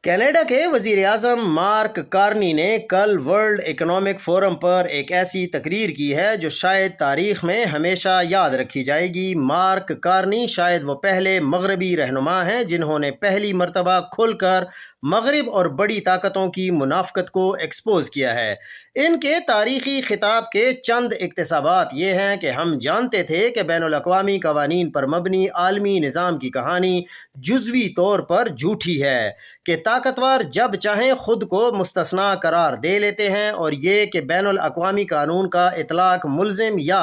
Canada के वजीर आज़म mark Carney ने कल वर्ल्ड इकोनॉमिक फोरम पर एक ऐसी तकरीर की है जो शायद तारीख में हमेशा याद रखी जाएगी। मार्क कार्नी शायद वो पहले मगरबी रहनुमा हैं जिन्होंने पहली मर्तबा खुलकर मगरब और बड़ी ताकतों की मुनाफकत को एक्सपोज किया है। इनके तारीखी खिताब के चंद इक्तसाबात ये हैं कि हम जानते थे कि बैनुल अक़वामी कवानीन पर मबनी आलमी निज़ाम की कहानी जुज़वी तौर पर झूठी है कि ताकतवर जब चाहें खुद को मुस्तस्ना करार दे लेते हैं, और ये कि बैनुल अक़वामी कानून का इतलाक़ मुल्ज़िम या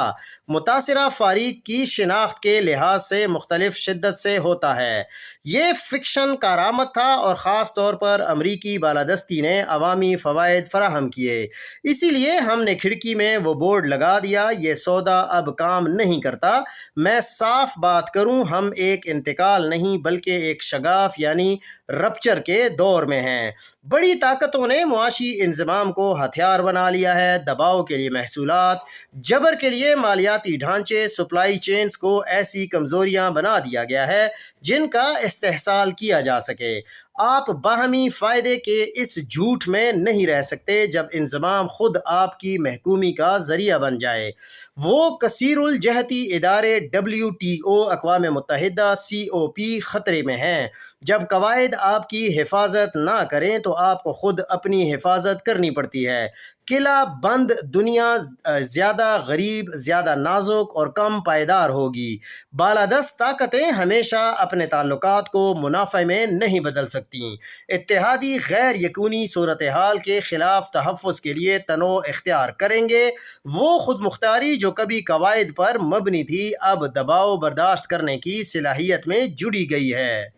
मुतासिरा फ़ारीक की शिनाख्त के लिहाज से मुख्तलिफ शिद्दत से होता है। ये फ़िक्शन कारआमद था और ख़ास तौर पर अमरीकी बालादस्ती ने अवामी फ़वाइद फ़राहम किए। इसीलिए हमने खिड़की में वो बोर्ड लगा दिया, ये सौदा अब काम नहीं करता। मैं साफ बात करूं, हम एक इंतकाल नहीं बल्कि एक शगाफ यानी रप्चर के दौर में हैं। बड़ी ताकतों ने मुआशी इंज़माम को हथियार बना लिया है। दबाव के लिए महसूलात, जबर के लिए मालियाती ढांचे, सप्लाई चेन्स को ऐसी कमज़ोरियां बना दिया गया है जिनका इस्तेहसाल किया जा सके। आप बाहमी फ़ायदे के इस झूठ में नहीं रह सकते जब इंज़माम खुद आपकी महकूमी का ज़रिया बन जाए। वो कसीरुल जहती इदारे WTO अक़वाम मुत्तहिदा COP ख़तरे में हैं। जब कवायद आपकी हिफाजत ना करें तो आपको खुद अपनी हिफाजत करनी पड़ती है। किला बंद दुनिया ज़्यादा गरीब, ज़्यादा नाजुक और कम पायदार होगी। बालादस्त ताकतें हमेशा अपने ताल्लुकात को मुनाफे में नहीं बदल सकती। इत्तेहादी गैर यकीनी सूरत हाल के खिलाफ तहफ़्फ़ुज़ के लिए तनो इख्तियार करेंगे। वो खुद मुख्तारी जो कभी कवायद पर मबनी थी अब दबाव बर्दाश्त करने की सलाहियत में जुड़ी गई है।